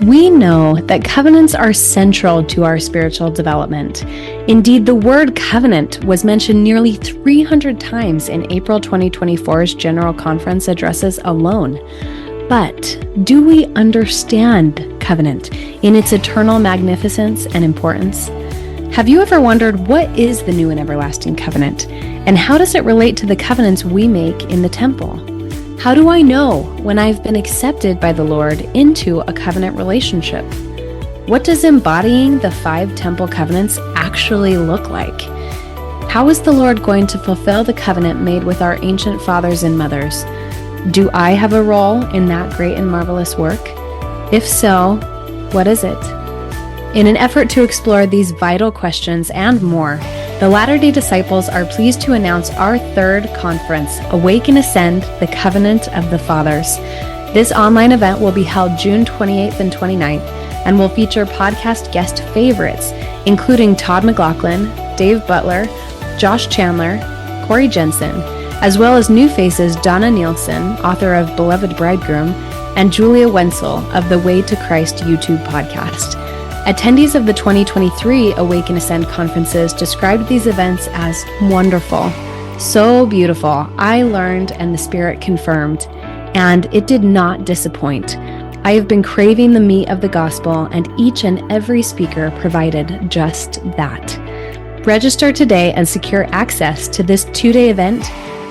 We know that covenants are central to our spiritual development. Indeed, the word covenant was mentioned nearly 300 times in April 2024's General Conference addresses alone. But do we understand covenant in its eternal magnificence and importance? Have you ever wondered what is the new and everlasting covenant, and how does it relate to the covenants we make in the temple? How do I know when I've been accepted by the Lord into a covenant relationship? What does embodying the 5 temple covenants actually look like? How is the Lord going to fulfill the covenant made with our ancient fathers and mothers? Do I have a role in that great and marvelous work? If so, what is it? In an effort to explore these vital questions and more, the Latter-day Disciples are pleased to announce our 3rd conference, Awake and Ascend, the Covenant of the Fathers. This online event will be held June 28th and 29th and will feature podcast guest favorites, including Todd McLaughlin, Dave Butler, Josh Chandler, Corey Jensen, as well as new faces Donna Nielsen, author of Beloved Bridegroom, and Julia Wenzel of the Way to Christ YouTube podcast. Attendees of the 2023 Awake and Ascend conferences described these events as wonderful, so beautiful. I learned and the Spirit confirmed, and it did not disappoint. I have been craving the meat of the gospel, and each and every speaker provided just that. Register today and secure access to this 2-day event,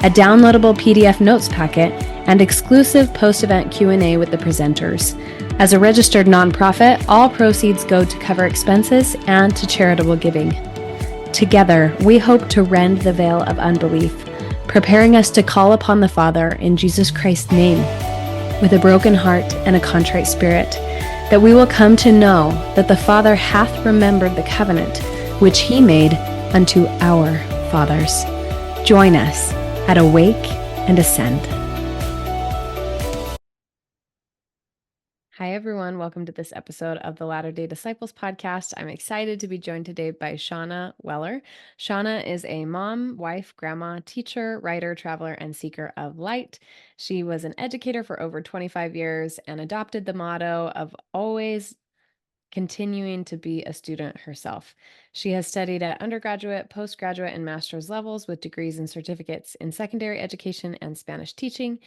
a downloadable PDF notes packet, and exclusive post-event Q&A with the presenters. As a registered nonprofit, all proceeds go to cover expenses and to charitable giving. Together, we hope to rend the veil of unbelief, preparing us to call upon the Father in Jesus Christ's name with a broken heart and a contrite spirit, that we will come to know that the Father hath remembered the covenant which he made unto our fathers. Join us at Awake and Ascend. Hi, everyone. Welcome to this episode of the Latter-day Disciples podcast. I'm excited to be joined today by Shauna Weller. Shauna is a mom, wife, grandma, teacher, writer, traveler, and seeker of light. She was an educator for over 25 years and adopted the motto of always continuing to be a student herself. She has studied at undergraduate, postgraduate, and master's levels with degrees and certificates in secondary education and Spanish teaching,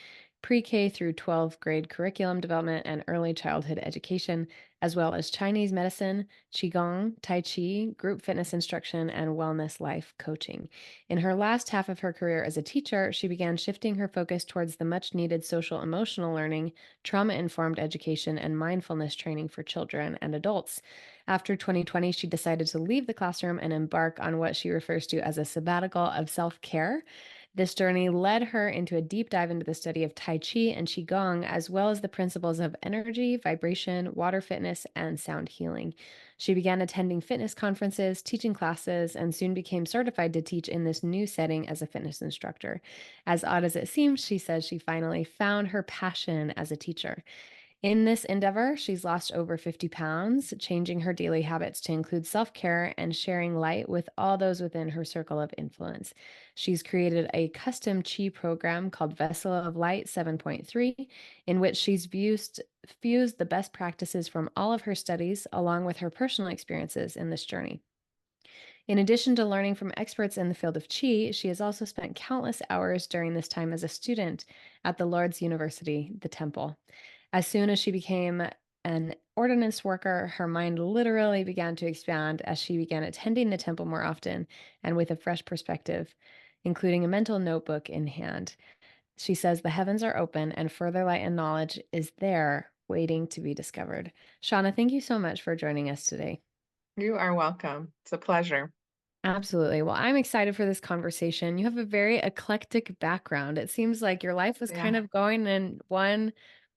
pre-K through 12th grade curriculum development and early childhood education, as well as Chinese medicine, qigong, taichi, group fitness instruction, and wellness life coaching. In her last half of her career as a teacher, she began shifting her focus towards the much-needed social-emotional learning, trauma-informed education, and mindfulness training for children and adults. After 2020, she decided to leave the classroom and embark on what she refers to as a sabbatical of self-care. This journey led her into a deep dive into the study of Tai Chi and Qigong, as well as the principles of energy, vibration, water fitness, and sound healing. She began attending fitness conferences, teaching classes, and soon became certified to teach in this new setting as a fitness instructor. As odd as it seems, she says she finally found her passion as a teacher. In this endeavor, she's lost over 50 pounds, changing her daily habits to include self-care and sharing light with all those within her circle of influence. She's created a custom Qi program called Vessel of Light 7.3, in which she's fused the best practices from all of her studies along with her personal experiences in this journey. In addition to learning from experts in the field of Qi, she has also spent countless hours during this time as a student at the Lord's University, the Temple. As soon as she became an ordinance worker, her mind literally began to expand as she began attending the temple more often and with a fresh perspective, including a mental notebook in hand. She says the heavens are open and further light and knowledge is there waiting to be discovered. Shauna, thank you so much for joining us today. You are welcome. It's a pleasure. Absolutely. Well, I'm excited for this conversation. You have a very eclectic background. It seems like your life was kind Yeah. of going in one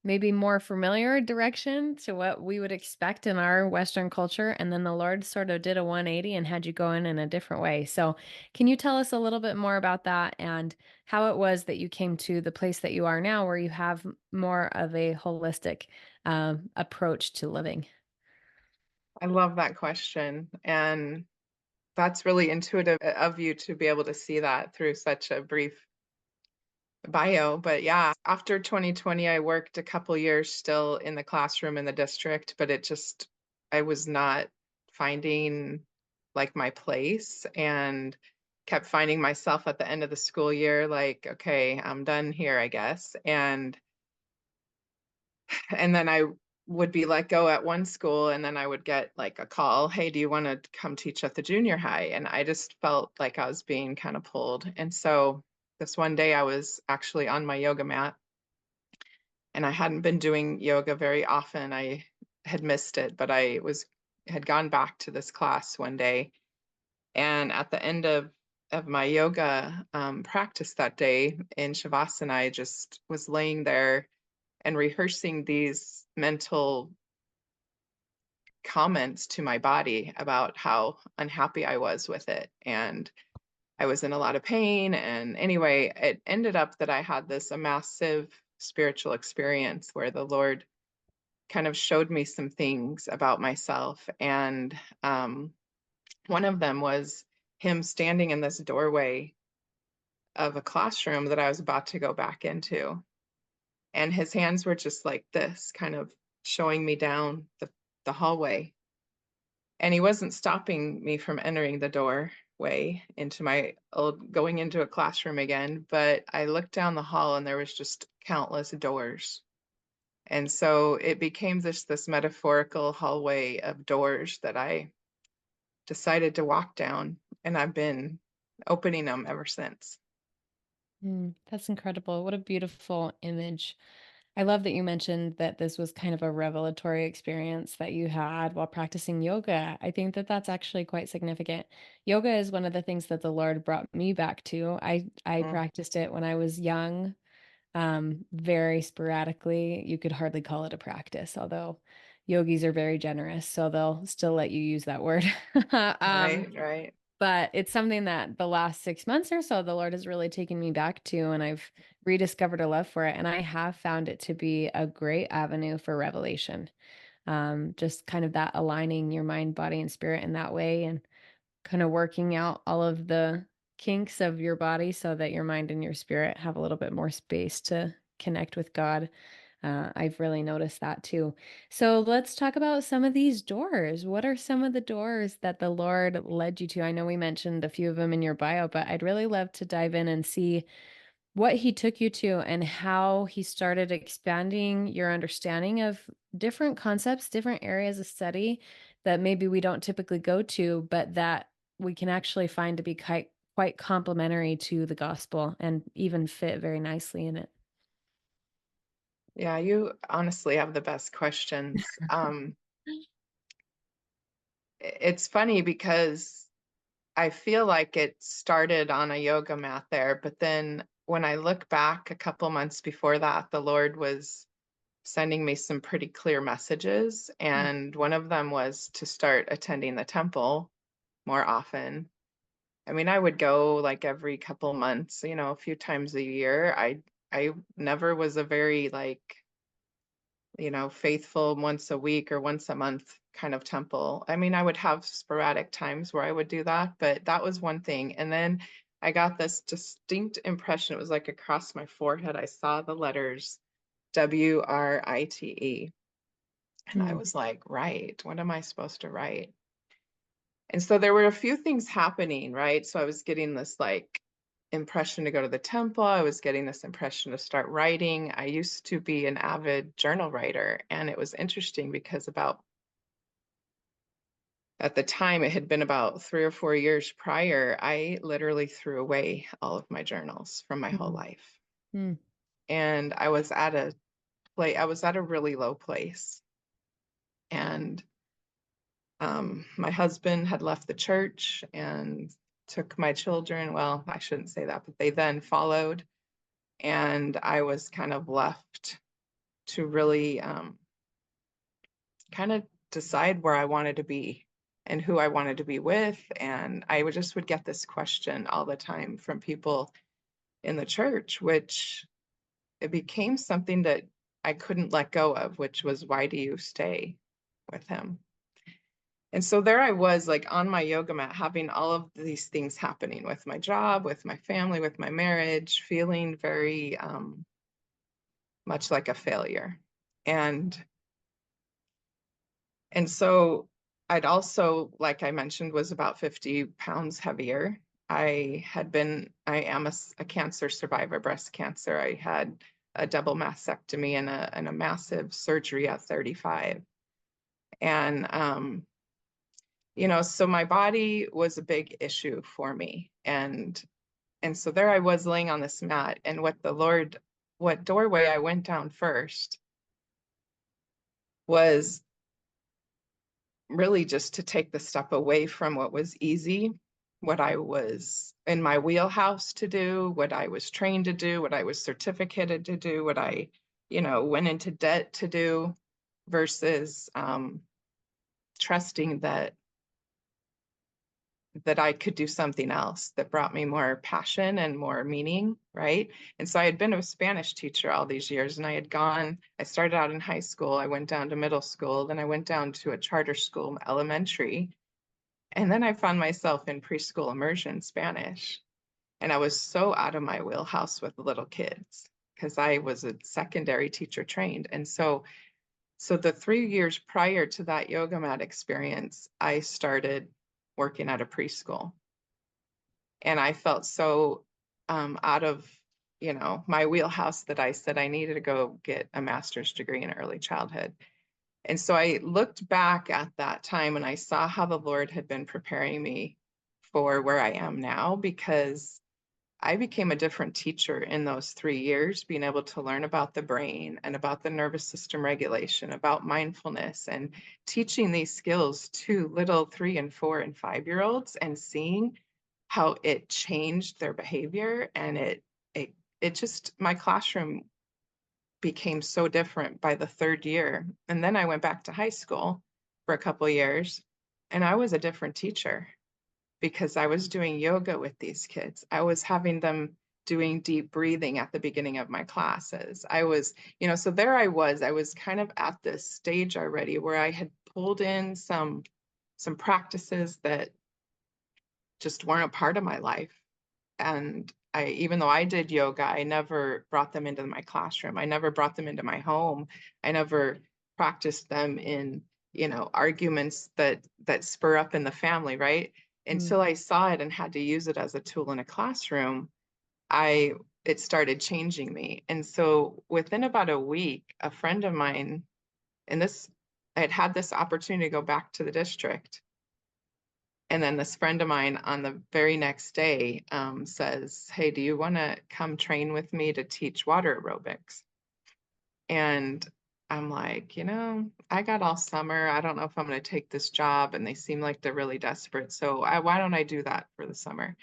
maybe more familiar direction to what we would expect in our Western culture. And then the Lord sort of did a 180 and had you go in a different way. So, can you tell us a little bit more about that and how it was that you came to the place that you are now, where you have more of a holistic approach to living? I love that question. And that's really intuitive of you to be able to see that through such a brief bio, but yeah, after 2020, I worked a couple years still in the classroom in the district, but I was not finding like my place and kept finding myself at the end of the school year, like, okay, I'm done here, I guess. And then I would be let go at one school, and then I would get like a call, hey, do you want to come teach at the junior high? And I just felt like I was being kind of pulled. And so this one day I was actually on my yoga mat, and I hadn't been doing yoga very often. I had missed it, but had gone back to this class one day. And at the end of my yoga practice that day in Shavasana, I just was laying there and rehearsing these mental comments to my body about how unhappy I was with it. And I was in a lot of pain. And anyway, it ended up that I had a massive spiritual experience where the Lord kind of showed me some things about myself. And one of them was him standing in this doorway of a classroom that I was about to go back into. And his hands were just like this, kind of showing me down the hallway. And he wasn't stopping me from entering the doorway into going into a classroom again. But I looked down the hall and there was just countless doors. And so it became this metaphorical hallway of doors that I decided to walk down, and I've been opening them ever since. That's incredible. What a beautiful image. I love that you mentioned that this was kind of a revelatory experience that you had while practicing yoga. I think that that's actually quite significant. Yoga is one of the things that the Lord brought me back to. I Mm. practiced it when I was young, very sporadically. You could hardly call it a practice, although yogis are very generous, so they'll still let you use that word. Um, Right. but it's something that the last 6 months or so, the Lord has really taken me back to, and I've rediscovered a love for it. And I have found it to be a great avenue for revelation. Just kind of that aligning your mind, body, and spirit in that way, and kind of working out all of the kinks of your body so that your mind and your spirit have a little bit more space to connect with God. I've really noticed that too. So let's talk about some of these doors. What are some of the doors that the Lord led you to? I know we mentioned a few of them in your bio, but I'd really love to dive in and see what he took you to and how he started expanding your understanding of different concepts, different areas of study that maybe we don't typically go to, but that we can actually find to be quite complementary to the gospel and even fit very nicely in it. Yeah, you honestly have the best questions. It's funny because I feel like it started on a yoga mat there, but then when I look back a couple months before that, the Lord was sending me some pretty clear messages. And one of them was to start attending the temple more often. I mean, I would go like every couple months, a few times a year. I never was a very like, faithful once a week or once a month kind of temple. I mean, I would have sporadic times where I would do that, but that was one thing. And then I got this distinct impression. It was like across my forehead. I saw the letters WRITE. And I Mm, was like, right, what am I supposed to write? And so there were a few things happening, right? So I was getting this like impression to go to the temple. I was getting this impression to start writing. I used to be an avid journal writer, and it was interesting because at the time, it had been about 3 or 4 years prior, I literally threw away all of my journals from my whole mm, life. mm, And I was at a really low place. And my husband had left the church and took my children. Well, I shouldn't say that, but they then followed. And I was kind of left to really kind of decide where I wanted to be and who I wanted to be with. And I would get this question all the time from people in the church, which it became something that I couldn't let go of, which was, why do you stay with him? And so there I was, like on my yoga mat, having all of these things happening with my job, with my family, with my marriage, feeling very much like a failure. And so I'd also, like I mentioned, was about 50 pounds heavier. I am a cancer survivor, breast cancer. I had a double mastectomy and a massive surgery at 35. And so my body was a big issue for me. And so there I was laying on this mat, and what doorway I went down first was really just to take the step away from what was easy, what I was in my wheelhouse to do, what I was trained to do, what I was certificated to do, what I, went into debt to do, versus trusting that I could do something else that brought me more passion and more meaning, right? And so I had been a Spanish teacher all these years, and I started out in high school, I went down to middle school, then I went down to a charter school, elementary, and then I found myself in preschool immersion Spanish. And I was so out of my wheelhouse with little kids because I was a secondary teacher trained. And so the 3 years prior to that yoga mat experience, I started working at a preschool. And I felt so out of, my wheelhouse that I said I needed to go get a master's degree in early childhood. And so I looked back at that time and I saw how the Lord had been preparing me for where I am now, because I became a different teacher in those 3 years, being able to learn about the brain and about the nervous system regulation, about mindfulness, and teaching these skills to little 3 and 4 and 5-year-olds, and seeing how it changed their behavior. And it just, my classroom became so different by the 3rd year. And then I went back to high school for a couple of years, and I was a different teacher because I was doing yoga with these kids. I was having them doing deep breathing at the beginning of my classes. I was, so there I was kind of at this stage already where I had pulled in some practices that just weren't a part of my life. And even though I did yoga, I never brought them into my classroom. I never brought them into my home. I never practiced them in, arguments that spur up in the family, right? Until I saw it and had to use it as a tool in a classroom, it started changing me. And so within about a week, a friend of mine, I had this opportunity to go back to the district. And then this friend of mine on the very next day says, "Hey, do you want to come train with me to teach water aerobics?" And I'm like, I got all summer. I don't know if I'm going to take this job. And they seem like they're really desperate. So why don't I do that for the summer?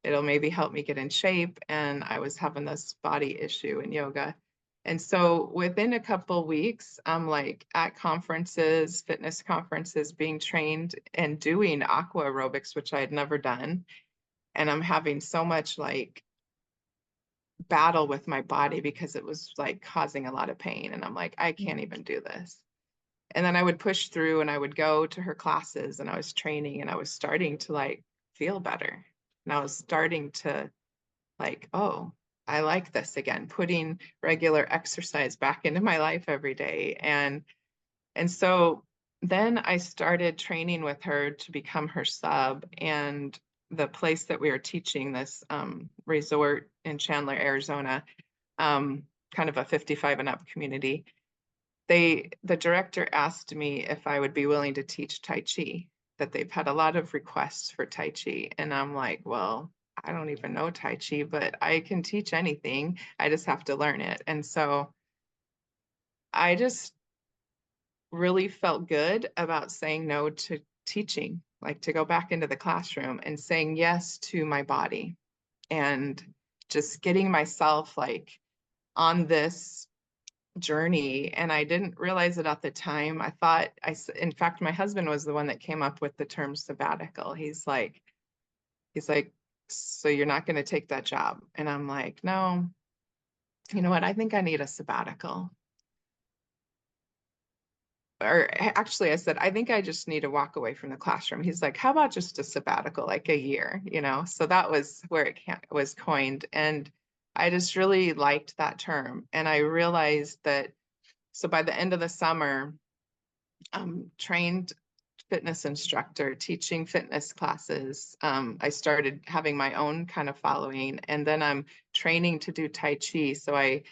It'll maybe help me get in shape. And I was having this body issue in yoga. And so within a couple weeks, I'm like at conferences, fitness conferences, being trained and doing aqua aerobics, which I had never done. And I'm having so much like battle with my body because it was like causing a lot of pain. And I'm like, I can't even do this. And then I would push through and I would go to her classes, and I was training, and I was starting to like feel better. And I was starting to like, oh, I like this again, putting regular exercise back into my life every day. And so then I started training with her to become her sub. And the place that we were teaching, this resort in Chandler, Arizona, kind of a 55 and up community, the director asked me if I would be willing to teach taichi, that they've had a lot of requests for taichi. And I'm like, well, I don't even know taichi, but I can teach anything. I just have to learn it. And so I just really felt good about saying no to teaching, like to go back into the classroom, and saying yes to my body, and just getting myself like on this journey. And I didn't realize it at the time. In fact, my husband was the one that came up with the term sabbatical. He's like, so you're not going to take that job? And I'm like, no, you know what? I think I need a sabbatical. actually, I said, I think I just need to walk away from the classroom. He's like, how about just a sabbatical, like a year, you know? So that was where was coined. And I just really liked that term. And I realized that, so by the end of the summer, I'm trained fitness instructor teaching fitness classes. I started having my own kind of following, and then I'm training to do Tai Chi. So I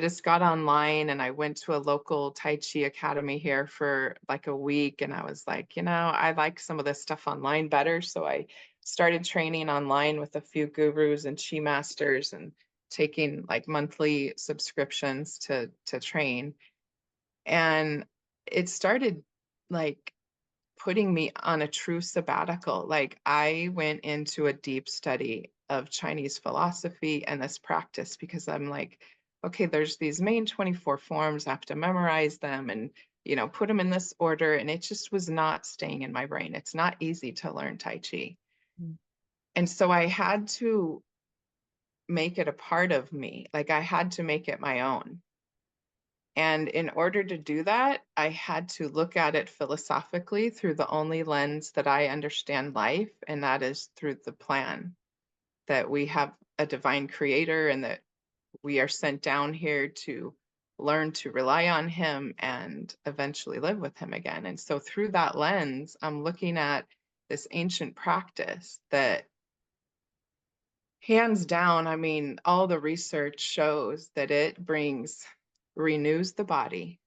just got online and I went to a local Tai Chi academy here for like a week. And I was like, I like some of this stuff online better. So I started training online with a few gurus and chi masters and taking like monthly subscriptions to train. And it started like putting me on a true sabbatical. Like I went into a deep study of Chinese philosophy and this practice because I'm like, okay, there's these main 24 forms, I have to memorize them and, put them in this order. And it just was not staying in my brain. It's not easy to learn Tai Chi. Mm. And so I had to make it a part of me. Like I had to make it my own. And in order to do that, I had to look at it philosophically through the only lens that I understand life, and that is through the plan that we have a divine creator and that we are sent down here to learn to rely on him and eventually live with him again. And so through that lens, I'm looking at this ancient practice that hands down, I mean, all the research shows that it renews the body,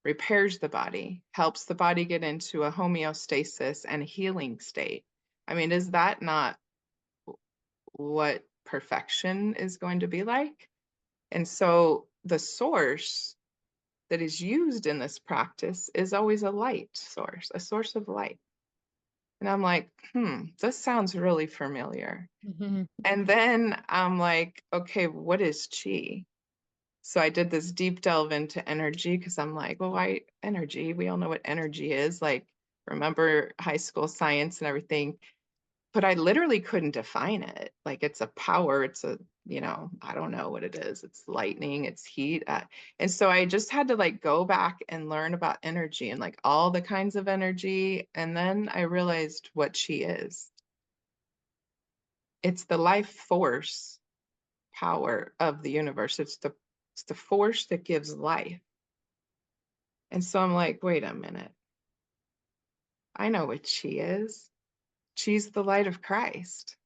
repairs the body, helps the body get into a homeostasis and healing state. I mean, is that not what perfection is going to be like? And so the source that is used in this practice is always a light source, a source of light. And I'm like, this sounds really familiar. Mhm. And then I'm like, okay, what is chi? So I did this deep delve into energy because I'm like, well, why energy? We all know what energy is. Like, remember high school science and everything. But I literally couldn't define it. Like, it's a power, it's a, I don't know what it is. It's lightning, it's heat. And so I just had to like go back and learn about energy and like all the kinds of energy. And then I realized what chi is. It's the life force power of the universe. It's the force that gives life. And so I'm like, wait a minute. I know what she is. She's the light of Christ.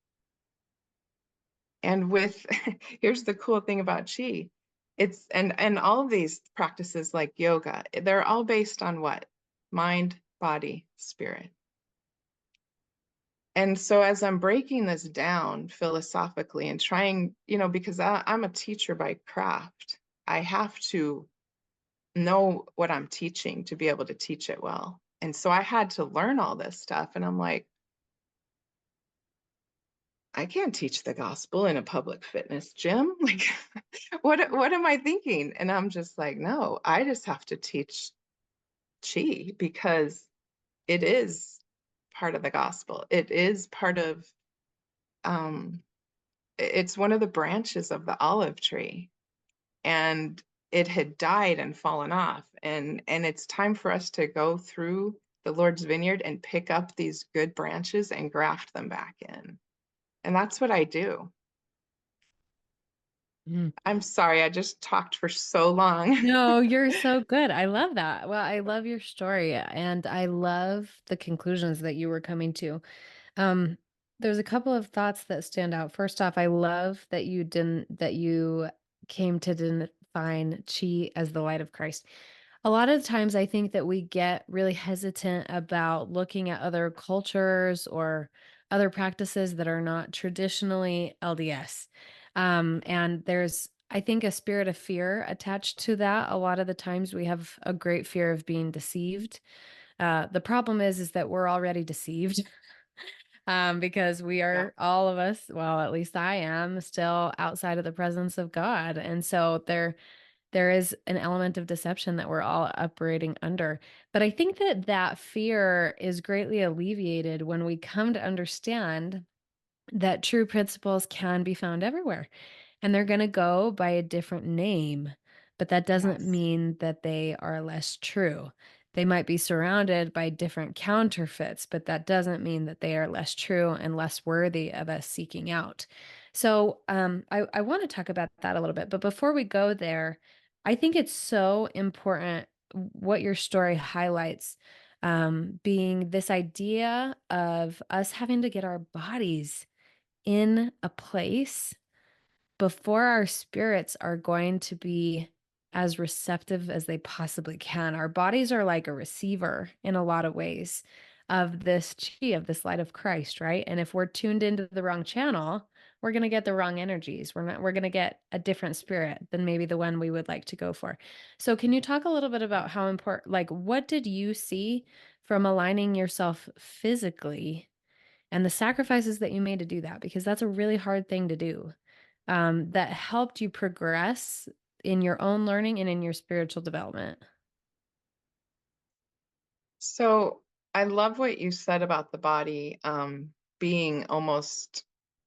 And with here's the cool thing about chi. It's and all of these practices like yoga, they're all based on what? Mind, body, spirit. And so as I'm breaking this down philosophically and trying, because I'm a teacher by craft, I have to know what I'm teaching to be able to teach it well. And so I had to learn all this stuff. And I'm like, I can't teach the gospel in a public fitness gym. Like, what am I thinking? And I'm just like, no, I just have to teach chi because it is part of the gospel. It is part of um it's one of the branches of the olive tree. And it had died and fallen off. And it's time for us to go through the Lord's vineyard and pick up these good branches and graft them back in. And that's what I do. Mm. I'm sorry, I just talked for so long. No, you're so good. I love that. Well, I love your story and I love the conclusions that you were coming to. Um, there's a couple of thoughts that stand out. First off, I love that you came to define chi as the light of Christ. A lot of times I think that we get really hesitant about looking at other cultures or other practices that are not traditionally LDS. And there's, I think, a spirit of fear attached to that. A lot of the times we have a great fear of being deceived. The problem is that we're already deceived. Because we Yeah. are all of us, well, at least I am, still outside of the presence of God. And so there is an element of deception that we're all operating under. But I think that that fear is greatly alleviated when we come to understand that true principles can be found everywhere and they're going to go by a different name. But that doesn't Yes. mean that they are less true. They might be surrounded by different counterfeits, but that doesn't mean that they are less true and less worthy of us seeking out. So I want to talk about that a little bit. But before we go there, I think it's so important what your story highlights, being this idea of us having to get our bodies in a place before our spirits are going to be as receptive as they possibly can. Our bodies are like a receiver in a lot of ways of this chi, of this light of Christ, right? And if we're tuned into the wrong channel, we're going to get the wrong energies. We're going to get a different spirit than maybe the one we would like to go for. So can you talk a little bit about how important, like what did you see from aligning yourself physically and the sacrifices that you made to do that? Because that's a really hard thing to do, that helped you progress in your own learning and in your spiritual development. So I love what you said about the body being almost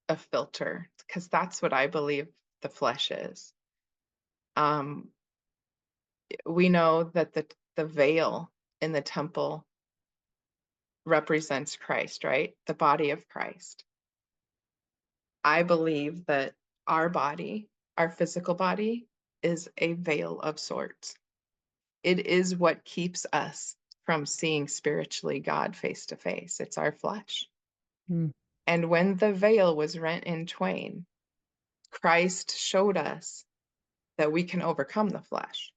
a filter, because that's what I believe the flesh is. Um, we know that the veil in the temple represents Christ, right? The body of Christ. I believe that our body, our physical body, is a veil of sorts. It is what keeps us from seeing spiritually God face to face. It's our flesh. Mm. And when the veil was rent in twain, Christ showed us that we can overcome the flesh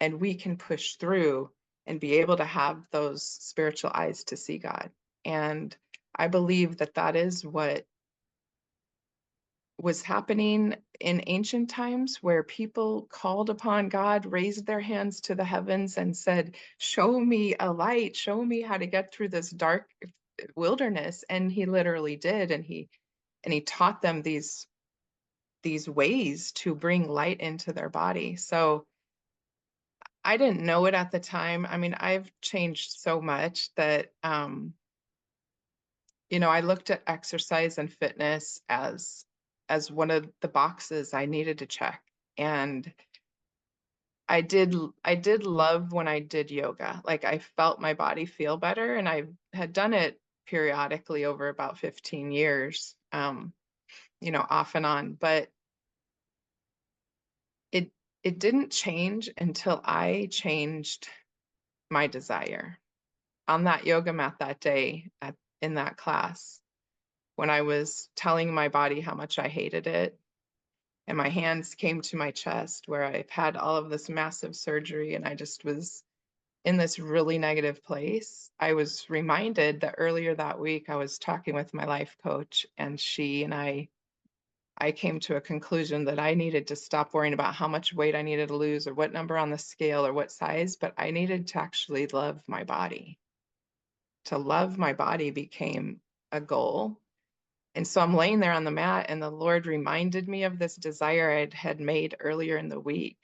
and we can push through and be able to have those spiritual eyes to see God. And I believe that that is what was happening in ancient times, where people called upon God, raised their hands to the heavens and said, show me a light, show me how to get through this dark wilderness. And he literally did. And he taught them these ways to bring light into their body. So I didn't know it at the time. I mean, I've changed so much that I looked at exercise and fitness as one of the boxes I needed to check. And I did love when I did yoga. Like, I felt my body feel better, and I had done it periodically over about 15 years, off and on. But it it didn't change until I changed my desire. On that yoga mat that day in that class, when I was telling my body how much I hated it, and my hands came to my chest where I've had all of this massive surgery and I just was in this really negative place, I was reminded that earlier that week I was talking with my life coach, and she and I came to a conclusion that I needed to stop worrying about how much weight I needed to lose or what number on the scale or what size, but I needed to actually love my body. To love my body became a goal. And so I'm laying there on the mat, and the Lord reminded me of this desire I had made earlier in the week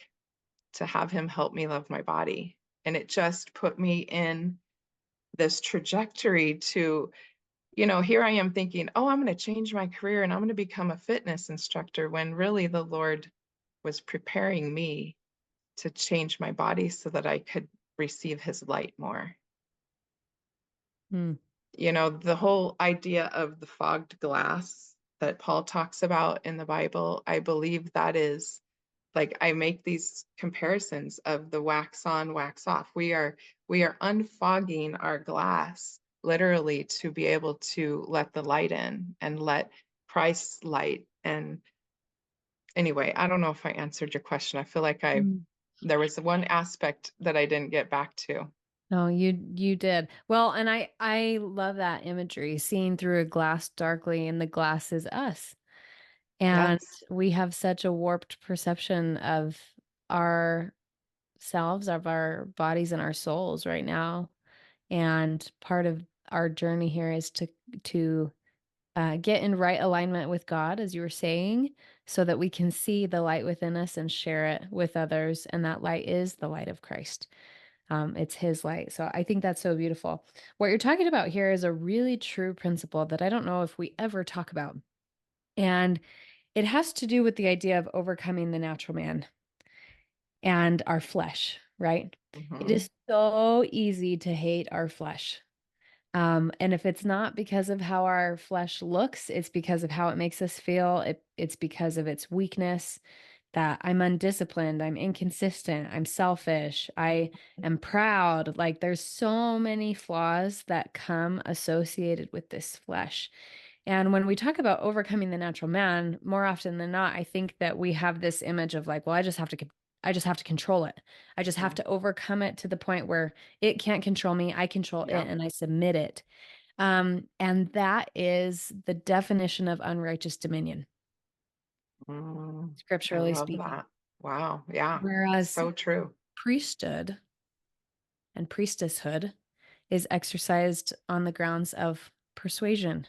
to have him help me love my body. And it just put me in this trajectory to, here I am thinking, oh, I'm going to change my career and I'm going to become a fitness instructor, when really the Lord was preparing me to change my body so that I could receive his light more. Mm. The whole idea of the fogged glass that Paul talks about in the Bible, I believe that is, like, I make these comparisons of the wax on, wax off. We are unfogging our glass literally to be able to let the light in and let Christ's light. And anyway, I don't know if I answered your question. I feel like Mm. there was one aspect that I didn't get back to. No, you did. Well, and I love that imagery, seeing through a glass darkly, and the glass is us. And Yes. we have such a warped perception of ourselves, of our bodies and our souls right now. And part of our journey here is to get in right alignment with God, as you were saying, so that we can see the light within us and share it with others. And that light is the light of Christ. It's his light. So I think that's so beautiful. What you're talking about here is a really true principle that I don't know if we ever talk about. And it has to do with the idea of overcoming the natural man. and our flesh, right? It Mm-hmm. is so easy to hate our flesh. And if it's not because of how our flesh looks, it's because of how it makes us feel. It's because of its weakness, that I'm undisciplined, I'm inconsistent, I'm selfish, I am proud. Like there's so many flaws that come associated with this flesh. And when we talk about overcoming the natural man, more often than not, I think that we have this image of like, well, I just have to control it. I just have Mm-hmm. to overcome it to the point where it can't control me. I control it Yep. and I submit it. And that is the definition of unrighteous dominion, I scripturally love speaking. that. Wow. Yeah. Whereas So true. priesthood and priestesshood is exercised on the grounds of persuasion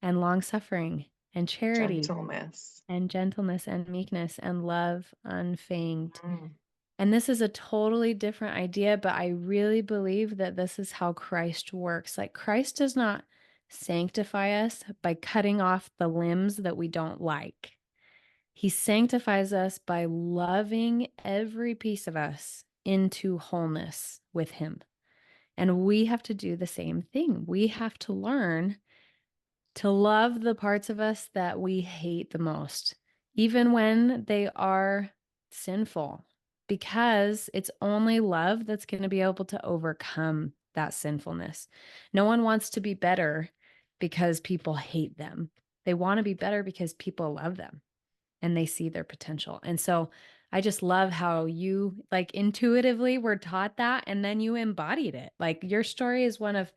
and long suffering and charity Gentleness. and gentleness and meekness and love unfeigned. Mm. And this is a totally different idea, but I really believe that this is how Christ works. Like Christ does not sanctify us by cutting off the limbs that we don't like. He sanctifies us by loving every piece of us into wholeness with Him. And we have to do the same thing. We have to learn to love the parts of us that we hate the most, even when they are sinful, because it's only love that's going to be able to overcome that sinfulness. No one wants to be better because people hate them. They want to be better because people love them and they see their potential. And so I just love how you like intuitively were taught that and then you embodied it. Like your story is one of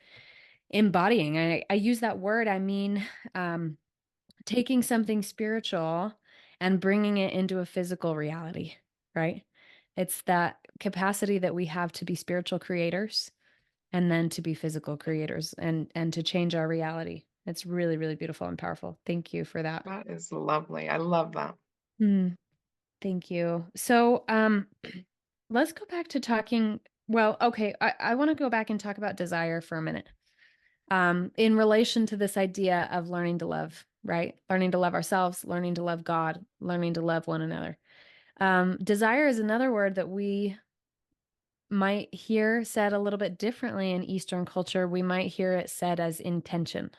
embodying. I use that word, I mean, um, taking something spiritual and bringing it into a physical reality, right? It's that capacity that we have to be spiritual creators and then to be physical creators and to change our reality. It's really, really beautiful and powerful. Thank you for that. That is lovely. I love that. Mm, thank you. So, let's go back to talking. Well, okay, I want to go back and talk about desire for a minute. In relation to this idea of learning to love, right? Learning to love ourselves, learning to love God, learning to love one another. Desire is another word that we might hear said a little bit differently in Eastern culture. We might hear it said as intention,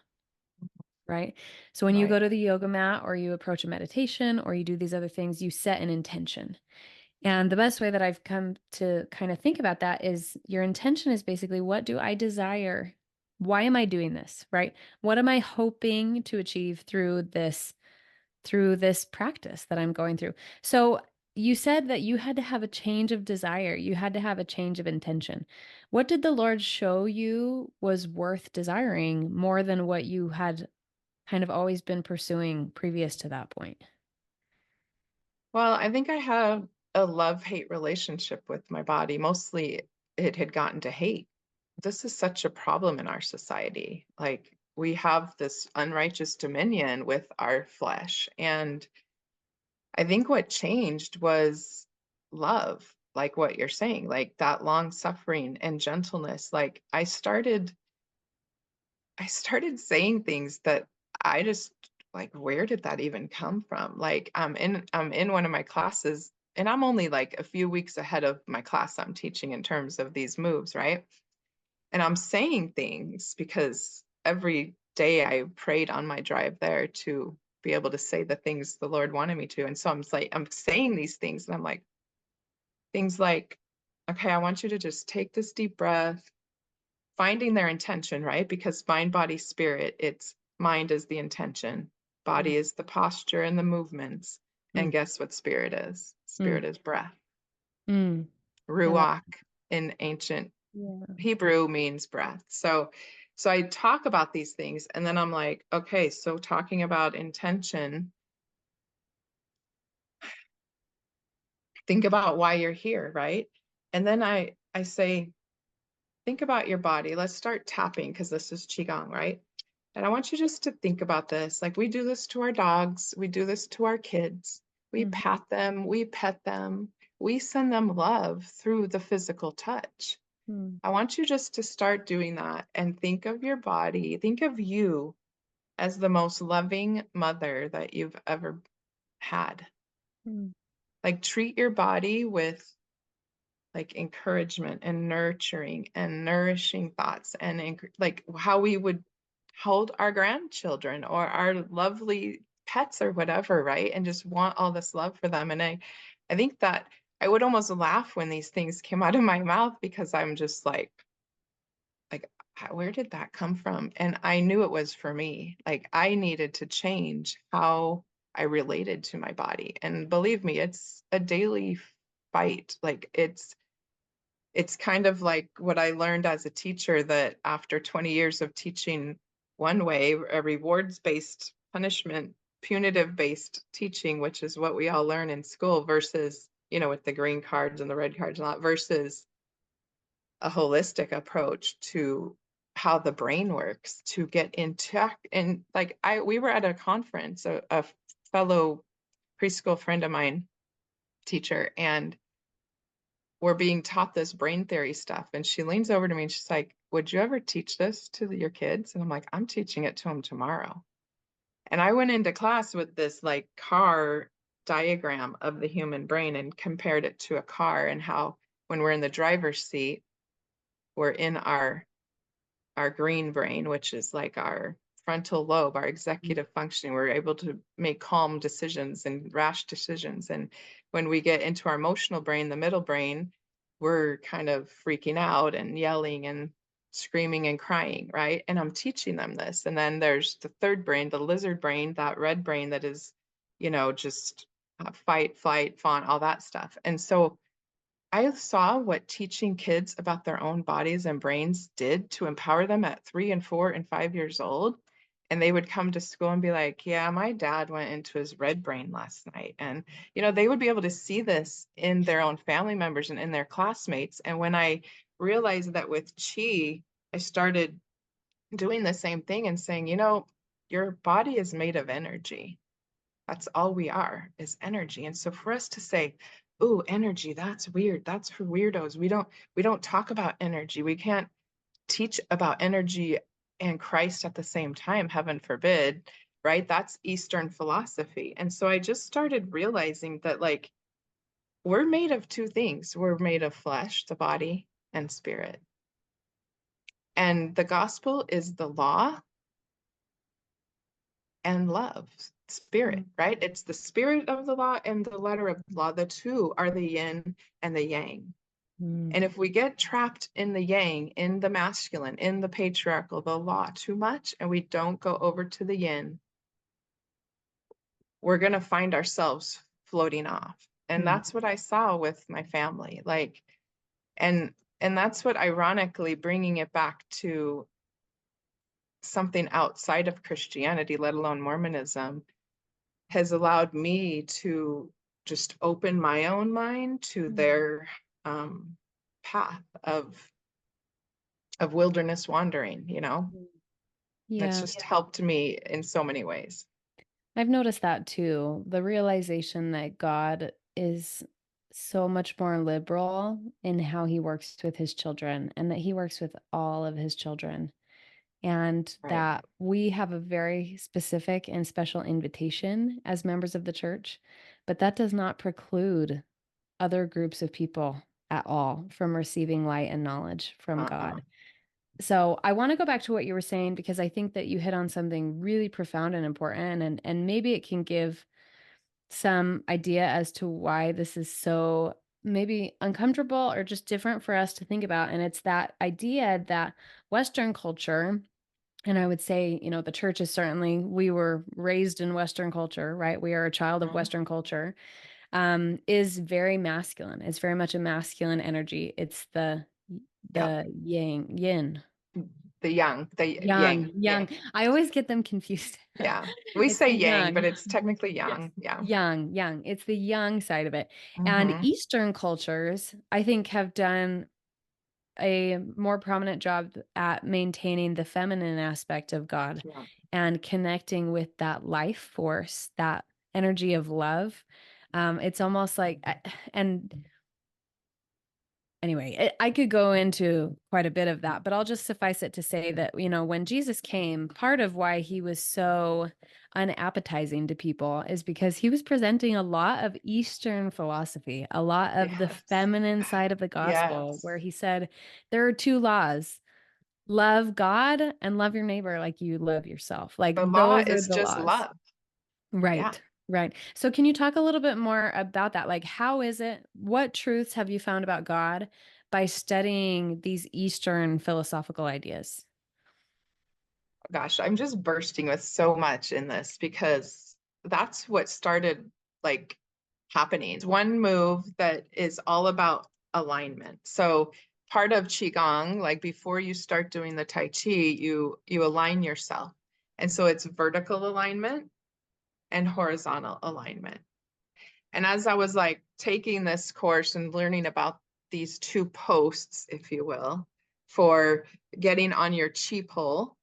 right? So when you go Right. to the yoga mat or you approach a meditation or you do these other things, you set an intention. And the best way that I've come to kind of think about that is your intention is basically, what do I desire? Why am I doing this, right? What am I hoping to achieve through this practice that I'm going through? So you said that you had to have a change of desire. You had to have a change of intention. What did the Lord show you was worth desiring more than what you had kind of always been pursuing previous to that point? Well, I think I have a love-hate relationship with my body. Mostly it had gotten to hate. This is such a problem in our society. Like we have this unrighteous dominion with our flesh. And I think what changed was love, like what you're saying, like that long suffering and gentleness. Like I started saying things that I just like, where did that even come from? Like I'm in one of my classes and I'm only like a few weeks ahead of my class I'm teaching in terms of these moves, right? And I'm saying things because every day I prayed on my drive there to be able to say the things the Lord wanted me to. And so I'm saying these things and I'm like, things like, okay, I want you to just take this deep breath, finding their intention, right? Because mind, body, spirit, it's mind is the intention, Mm, body is the posture and the movements. mm, And guess what spirit is? mm, Spirit is breath. mm. I love Ruach in ancient Yeah. Hebrew means breath. So I talk about these things and then I'm like, okay, so talking about intention, think about why you're here, right? And then I say, think about your body. Let's start tapping because this is qigong, right? And I want you just to think about this. Like we do this to our dogs, we do this to our kids. We Mhm, pat them, we pet them, we send them love through the physical touch. mm, I want you just to start doing that and think of your body, think of you as the most loving mother that you've ever had. mm, Like treat your body with like encouragement and nurturing and nourishing thoughts and like how we would hold our grandchildren or our lovely pets or whatever, right? And just want all this love for them. And I think that I would almost laugh when these things came out of my mouth because I'm just like, where did that come from? And I knew it was for me. Like I needed to change how I related to my body. And believe me, it's a daily fight. Like it's kind of like what I learned as a teacher, that after 20 years of teaching one way, a rewards-based punishment, punitive-based teaching, which is what we all learn in school, versus, with the green cards and the red cards and all that, versus a holistic approach to how the brain works to get into. And like we were at a conference, a fellow preschool friend of mine, teacher, and we're being taught this brain theory stuff. And she leans over to me and she's like, would you ever teach this to your kids? And I'm like, I'm teaching it to them tomorrow. And I went into class with this like car diagram of the human brain and compared it to a car, and how when we're in the driver's seat, we're in our green brain, which is like our frontal lobe, our executive functioning. We're able to make calm decisions and rash decisions. And when we get into our emotional brain, the middle brain, we're kind of freaking out and yelling and screaming and crying, right? And I'm teaching them this. And then there's the third brain, the lizard brain, that red brain that is, just fight, flight, fawn, all that stuff. And so I saw what teaching kids about their own bodies and brains did to empower them at 3 and 4 and 5 years old. And they would come to school and be like, yeah, my dad went into his red brain last night. And, they would be able to see this in their own family members and in their classmates. And when I realized that with Qi, I started doing the same thing and saying, your body is made of energy. That's all we are, is energy. And so for us to say, "Ooh, energy, that's weird. That's for weirdos. We don't talk about energy. We can't teach about energy and Christ at the same time, heaven forbid," right? That's Eastern philosophy. And so I just started realizing that like we're made of two things. We're made of flesh, the body, and spirit. And the gospel is the law and love, spirit, right? It's the spirit of the law and the letter of the law. The two are the yin and the yang. And if we get trapped in the yang, in the masculine, in the patriarchal, the law too much, and we don't go over to the yin, we're going to find ourselves floating off. And that's what I saw with my family. Like, and that's what, ironically, bringing it back to something outside of Christianity, let alone Mormonism, has allowed me to just open my own mind to their path of wilderness wandering, That's Yeah. just helped me in so many ways. I've noticed that too. The realization that God is so much more liberal in how he works with his children, and that he works with all of his children, and Right. that we have a very specific and special invitation as members of the church, but that does not preclude other groups of people at all from receiving light and knowledge from Uh-uh. God. So I want to go back to what you were saying, because I think that you hit on something really profound and important, and maybe it can give some idea as to why this is so maybe uncomfortable or just different for us to think about. And it's that idea that Western culture, and I would say, the church is certainly, we were raised in Western culture, right? We are a child of Mhm. Western culture, is very masculine. It's very much a masculine energy. It's the Yep. yin. The yang, the Young, yang. Yeah. young. I always get them confused. Yeah. We It's say the yang, but young. it's technically Yes. yang. Yeah. Young, young. It's the young side of it. And Hmm. Eastern cultures, I think, have done a more prominent job at maintaining the feminine aspect of God Yeah. and connecting with that life force, that energy of love. It's almost like, and anyway, I could go into quite a bit of that, but I'll just suffice it to say that, when Jesus came, part of why he was so unappetizing to people is because he was presenting a lot of Eastern philosophy, a lot of the Yes. feminine side of the gospel, where Yes. he said there are two laws: love God and love your neighbor like you love yourself. Like The law those are is the just laws. love. Yeah. Right. Right. So can you talk a little bit more about that? Like, how is it? What truths have you found about God by studying these Eastern philosophical ideas? Gosh, I'm just bursting with so much in this because that's what started like happening. It's one move that is all about alignment. So part of qigong, like before you start doing the tai chi, you align yourself. And so it's vertical alignment and horizontal alignment. And as I was like taking this course and learning about these two posts, if you will, for getting on your chi pole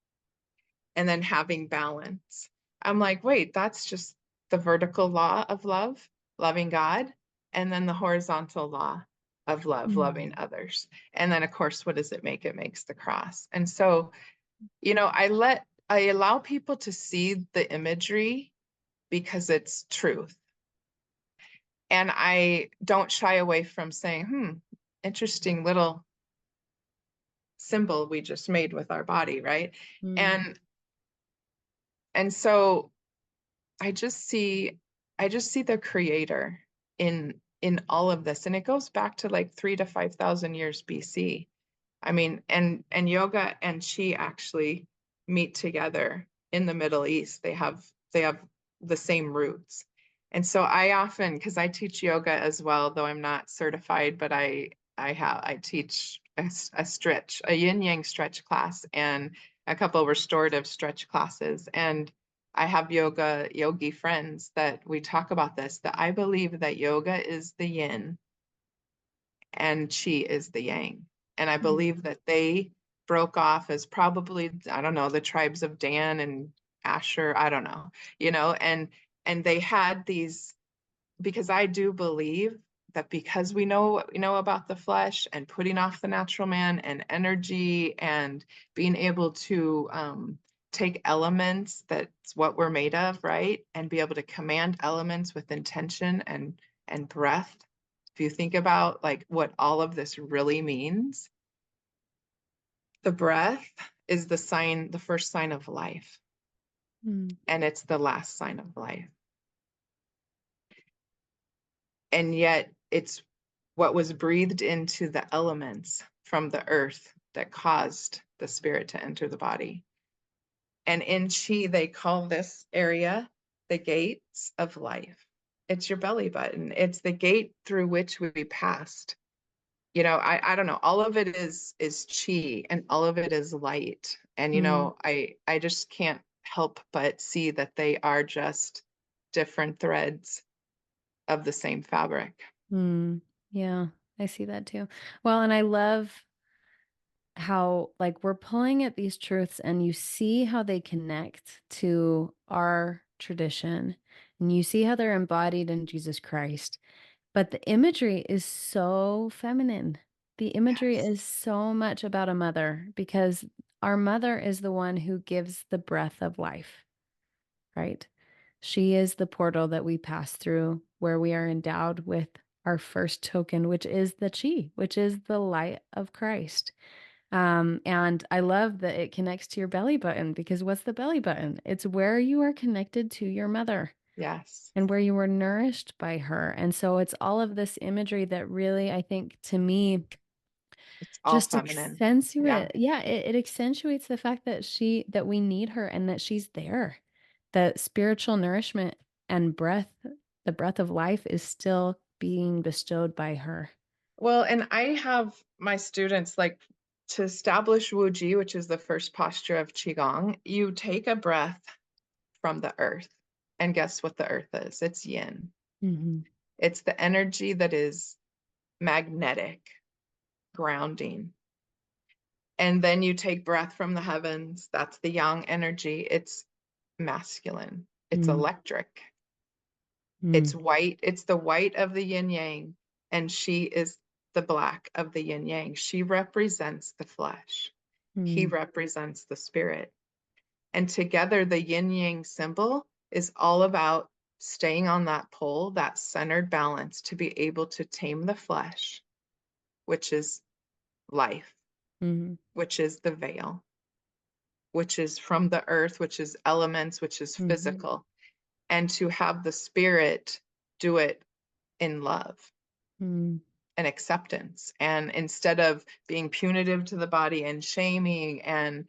and then having balance. I'm like, wait, that's just the vertical law of love, loving God, and then the horizontal law of love, Mm. loving others. And then, of course, what does it make? It makes the cross. And so, I allow people to see the imagery because it's truth. And I don't shy away from saying, interesting little symbol we just made with our body, right? Mm. And so I just see I just see the creator in all of this. And it goes back to like 3 to 5,000 years BC. I mean, and yoga and chi actually meet together in the Middle East. They have the same roots. And so I often, because I teach yoga as well, though I'm not certified, but I teach a yin yang stretch class and a couple restorative stretch classes. And I have yogi friends that we talk about this, that I believe that yoga is the yin and chi is the yang. And I Mm. believe that they broke off as probably, I don't know, the tribes of Dan and Asher, I don't know, and they had these, because I do believe that because we know what we know about the flesh and putting off the natural man and energy and being able to take elements, that's what we're made of, right? And be able to command elements with intention and breath. If you think about like what all of this really means, the breath is the first sign of life, Mm. and it's the last sign of life. And yet it's what was breathed into the elements from the earth that caused the spirit to enter the body. And in Chi, they call this area the gates of life. It's your belly button. It's the gate through which we passed. I don't know. All of it is Chi and all of it is light. And Mm. I just can't help but see that they are just different threads of the same fabric. Mm. Yeah, I see that too. Well, and I love how like we're pulling at these truths and you see how they connect to our tradition and you see how they're embodied in Jesus Christ. But the imagery is so feminine. The imagery Yes. is so much about a mother because our mother is the one who gives the breath of life, right? She is the portal that we pass through where we are endowed with our first token, which is the chi, which is the light of Christ. And I love that it connects to your belly button because what's the belly button? It's where you are connected to your mother Yes. and where you were nourished by her. And so it's all of this imagery that really, I think, to me, It's all just feminine. Yeah. accentuate, yeah, it accentuates the fact that that we need her and that she's there. That spiritual nourishment and breath, the breath of life is still being bestowed by her. Well, and I have my students like to establish Wu Ji, which is the first posture of Qigong, you take a breath from the earth. And guess what the earth is? It's yin. Hmm. It's the energy that is magnetic, grounding. And then you take breath from the heavens. That's the yang energy. It's masculine. It's Mm. electric. It's Mm. white. It's the white of the yin yang. And she is the black of the yin yang. She represents the flesh. He Mm, represents the spirit. And together, the yin yang symbol is all about staying on that pole, that centered balance to be able to tame the flesh, which is life, mm, which is the veil, which is from the earth, which is elements, which is mm, physical, and to have the spirit do it in love mm, and acceptance. And instead of being punitive to the body and shaming, and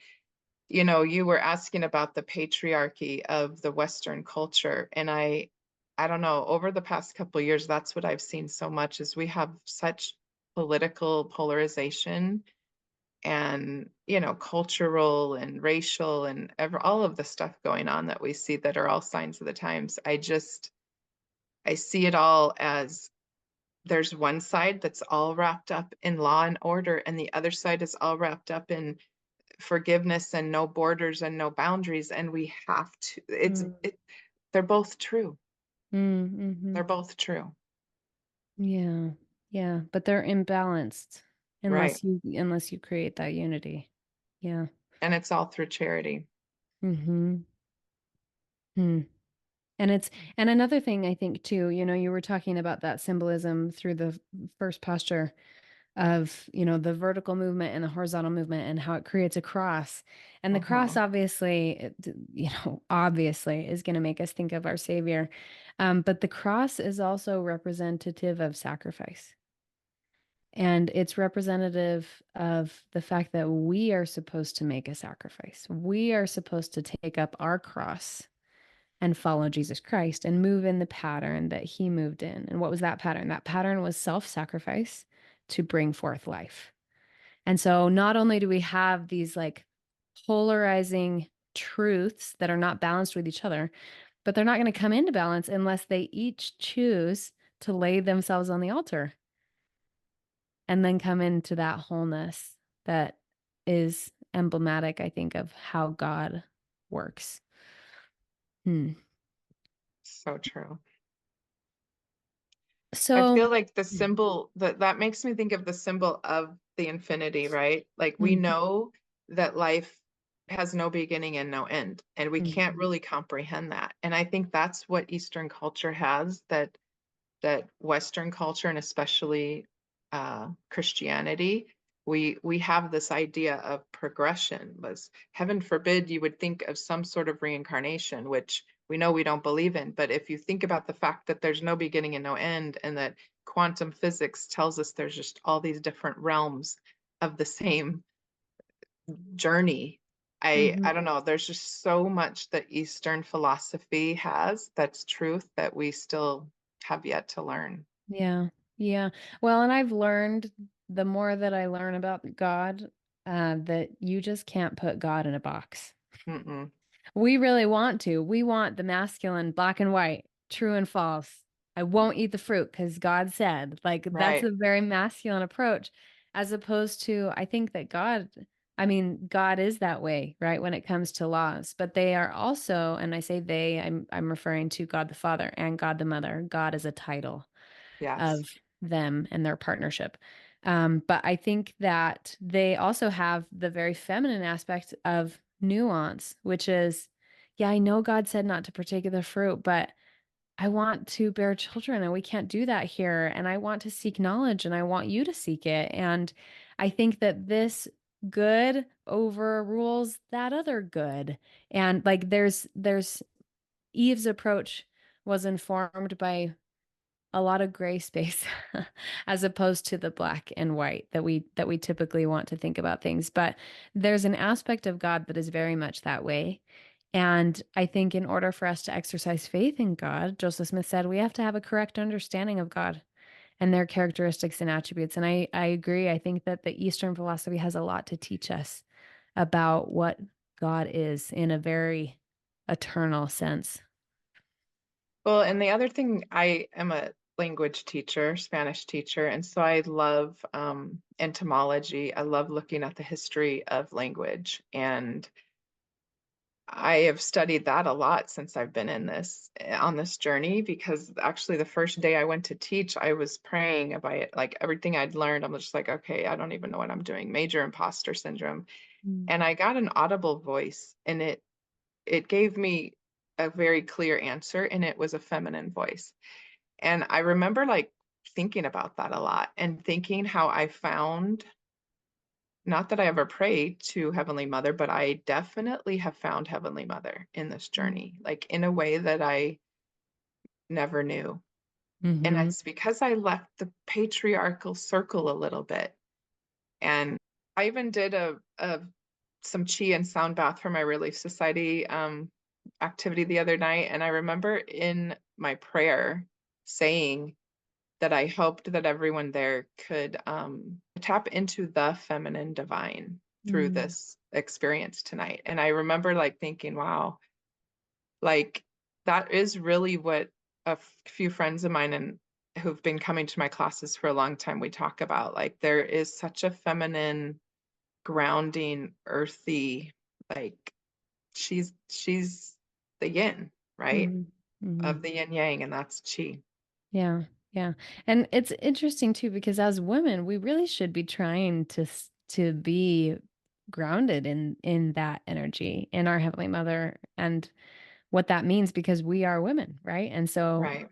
you were asking about the patriarchy of the Western culture. And I don't know, over the past couple of years, that's what I've seen so much is we have such political polarization and, cultural and racial and all of the stuff going on that we see that are all signs of the times. I see it all as there's one side that's all wrapped up in law and order, and the other side is all wrapped up in forgiveness and no borders and no boundaries. And we have to, mm, they're both true. mm. They're both true. Yeah. Yeah. But they're imbalanced Right. unless you create that unity. Yeah. And it's all through charity. Mm-hmm. Hmm. And and another thing I think too, you were talking about that symbolism through the first posture of, the vertical movement and the horizontal movement and how it creates a cross. And the cross Hmm. obviously, obviously is going to make us think of our Savior. But the cross is also representative of sacrifice. And it's representative of the fact that we are supposed to make a sacrifice. We are supposed to take up our cross and follow Jesus Christ and move in the pattern that he moved in. And what was that pattern? That pattern was self-sacrifice to bring forth life. And so not only do we have these like polarizing truths that are not balanced with each other, but they're not going to come into balance unless they each choose to lay themselves on the altar and then come into that wholeness that is emblematic, I think, of how God works. Hmm. So true. I So, feel like the symbol that makes me think of the symbol of the infinity, right? Like we mhm, know that life has no beginning and no end, and we can't mhm, really comprehend that. And I think that's what Eastern culture has, that Western culture and especially Christianity, we have this idea of progression. Was heaven forbid you would think of some sort of reincarnation, which we know we don't believe in. But if you think about the fact that there's no beginning and no end, and that quantum physics tells us there's just all these different realms of the same journey. I mhm. don't know, there's just so much that Eastern philosophy has that's truth that we still have yet to learn. Yeah. Yeah. Well, and I've learned the more that I learn about God, that you just can't put God in a box. Mm-mm. We really want to. We want the masculine, black and white, true and false. I won't eat the fruit because God said. Like that's Right. a very masculine approach, as opposed to I think that I mean, God is that way, right? When it comes to laws, but they are also, and I say they, I'm referring to God the Father and God the Mother. God is a title Yes. of them and their partnership. But I think that they also have the very feminine aspect of nuance, which is, yeah, I know God said not to partake of the fruit, but I want to bear children and we can't do that here. And I want to seek knowledge and I want you to seek it. And I think that this good overrules that other good. And like there's Eve's approach was informed by a lot of gray space as opposed to the black and white that we typically want to think about things. But there's an aspect of God that is very much that way. And I think in order for us to exercise faith in God, Joseph Smith said, we have to have a correct understanding of God and their characteristics and attributes. And I agree. I think that the Eastern philosophy has a lot to teach us about what God is in a very eternal sense. Well, and the other thing, I am a language teacher, Spanish teacher, and so I love entomology. I love looking at the history of language. And I have studied that a lot since I've been in this on this journey, because actually the first day I went to teach, I was praying about it, like everything I'd learned. I'm just like, okay, I don't even know what I'm doing. Major imposter syndrome. Mm. And I got an audible voice, and it gave me a very clear answer, and it was a feminine voice. And I remember like thinking about that a lot and thinking how I found, not that I ever prayed to Heavenly Mother, but I definitely have found Heavenly Mother in this Mm. journey, like in a way that I never knew. And Mm-hmm. it's because I left the patriarchal circle a little bit. And I even did a some chi and sound bath for my Relief Society activity the other night. And I remember in my prayer saying that I hoped that everyone there could tap into the feminine divine through Mm. this experience tonight. And I remember like thinking, wow, like that is really what a few friends of mine and who've been coming to my classes for a long time, we talk about. Like there is such a feminine, grounding, earthy, like she's the yin, right? Mm-hmm. Mm-hmm. Of the yin yang, and that's chi. Yeah, yeah. And it's interesting too because as women, we really should be trying to be grounded in that energy in our Heavenly Mother and what that means because we are women, right? And so Right,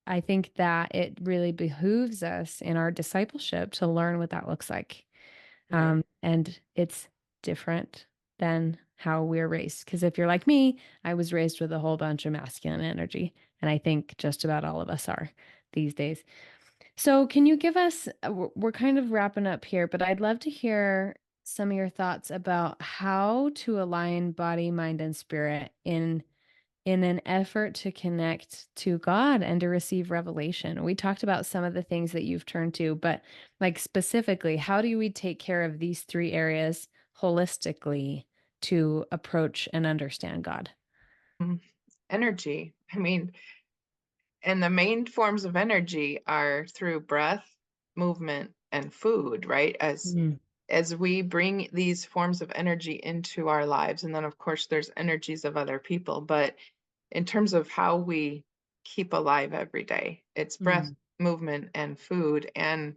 I think that it really behooves us in our discipleship to learn what that looks like. right. And it's different than how we're raised. Because if you're like me, I was raised with a whole bunch of masculine energy. And I think just about all of us are these days. So, can you give us, we're kind of wrapping up here, but I'd love to hear some of your thoughts about how to align body, mind, and spirit in an effort to connect to God and to receive revelation. We talked about some of the things that you've turned to, but like specifically, how do we take care of these three areas holistically to approach and understand God? Mm. Energy. I mean, and the main forms of energy are through breath, movement, and food, right? Mm. As we bring these forms of energy into our lives, and then of course there's energies of other people, but in terms of how we keep alive every day, it's breath, Mm. movement, and food. And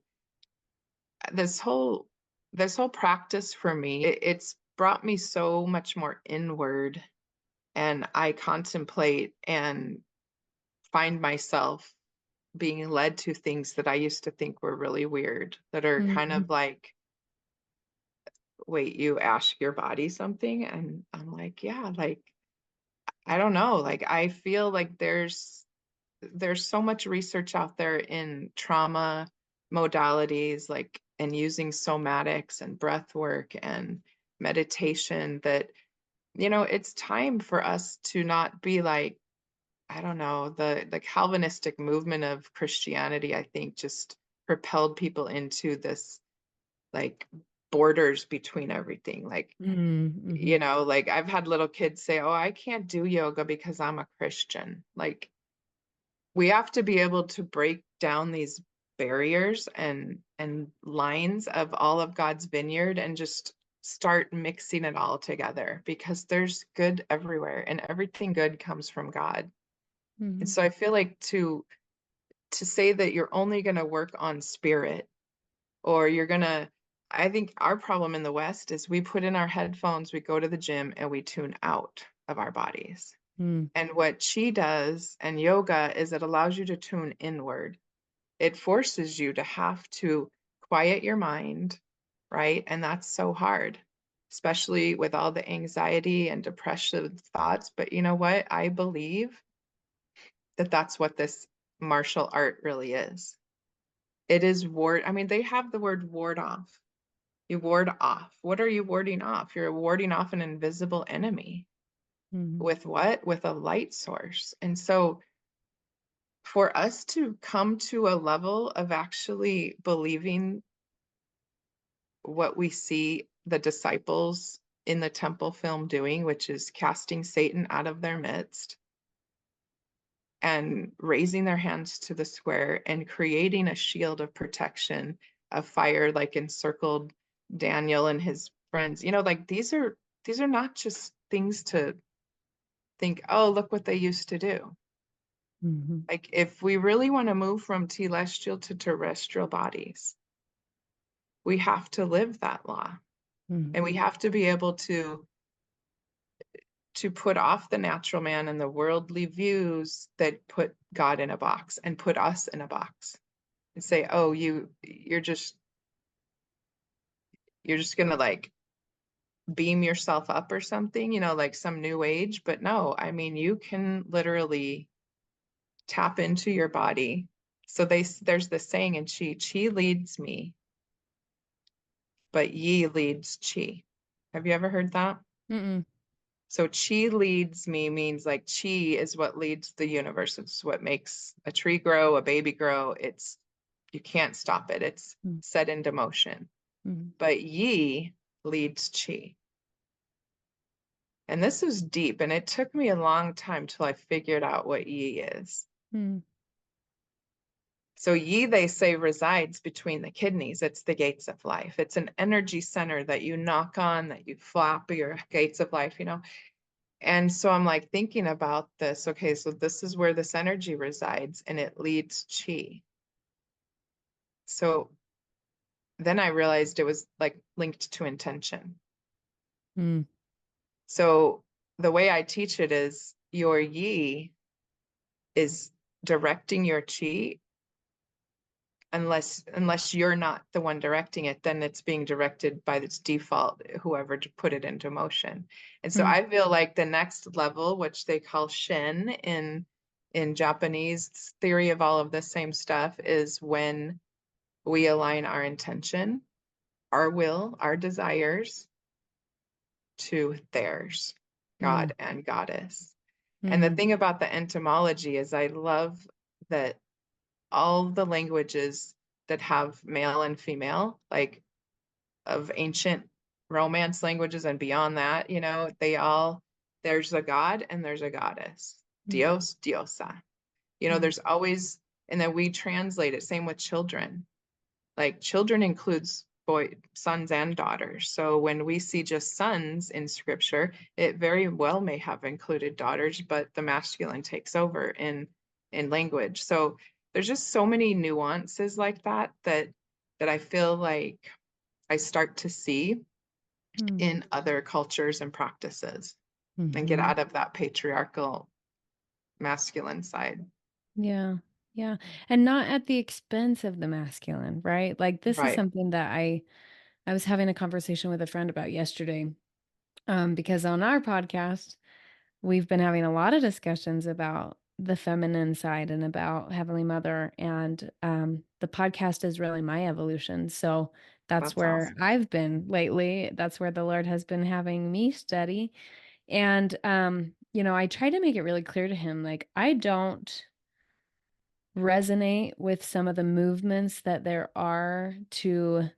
this whole this whole practice for me, it's brought me so much more inward, and I contemplate and find myself being led to things that I used to think were really weird, that are kind Mm. of like, wait, you ask your body something? And I'm like, yeah, like, I don't know. Like, I feel like there's so much research out there in trauma modalities, like, and using somatics and breath work and meditation, that, it's time for us to not be like, I don't know, the Calvinistic movement of Christianity, I think, just propelled people into this like borders between everything. Like, Mm. Mm-hmm. like I've had little kids say, "Oh, I can't do yoga because I'm a Christian." Like, we have to be able to break down these barriers and lines of all of God's vineyard and just start mixing it all together, because there's good everywhere and everything good comes from God. And Mm-hmm. so I feel like to say that you're only going to work on spirit, or you're going to, I think our problem in the West is we put in our headphones, we go to the gym, and we tune out of our bodies. Mm. And what chi does and yoga is it allows you to tune inward. It forces you to have to quiet your mind, right? And that's so hard, especially with all the anxiety and depressive thoughts. But you know what? I believe that that's what this martial art really is. It is I mean, they have the word ward off. You ward off. What are you warding off? You're warding off an invisible enemy. Mm-hmm. With what? With a light source. And so for us to come to a level of actually believing what we see the disciples in the temple film doing, which is casting Satan out of their midst and raising their hands to the square and creating a shield of protection of fire, like encircled Daniel and his friends. Like these are not just things to think, oh, look what they used to do. Like if we really want to move from telestial to terrestrial bodies, we have to live that law. And we have to be able to put off the natural man and the worldly views that put God in a box and put us in a box and say, oh, you're just gonna like beam yourself up or something, like some new age. But no, I mean, you can literally tap into your body. So there's this saying in chi leads me, but yi leads chi. Have you ever heard that? Mm-mm. So chi leads me means like chi is what leads the universe. It's what makes a tree grow, a baby grow. You can't stop it. It's set into motion. But yi leads chi. And this is deep, and it took me a long time till I figured out what yi is. So yi, they say, resides between the kidneys. It's the gates of life. It's an energy center that you knock on, that you flap your gates of life, And so I'm like thinking about this. Okay, so this is where this energy resides, and it leads chi. So then I realized it was like linked to intention. So the way I teach it is your yi is directing your chi. Unless you're not the one directing it, then it's being directed by its default, whoever to put it into motion. And so I feel like the next level, which they call shin in Japanese theory of all of the same stuff, is when we align our intention, our will, our desires to theirs, God and Goddess. And the thing about the entomology is I love that all the languages that have male and female, like of ancient Romance languages and beyond that, there's a god and there's a goddess. Dios, diosa. There's always, and then we translate it, same with children. Like children includes sons and daughters. So when we see just sons in scripture, it very well may have included daughters, but the masculine takes over in language. So there's just so many nuances like that I feel like I start to see in other cultures and practices and get out of that patriarchal masculine side. Yeah. Yeah. And not at the expense of the masculine, right? Like this is Right. something that I was having a conversation with a friend about yesterday. Because on our podcast, we've been having a lot of discussions about the feminine side and about Heavenly Mother. And the podcast is really my evolution. So that's That's where awesome. I've been lately. That's where the Lord has been having me study. And, I try to make it really clear to him, like, I don't resonate with some of the movements that there are to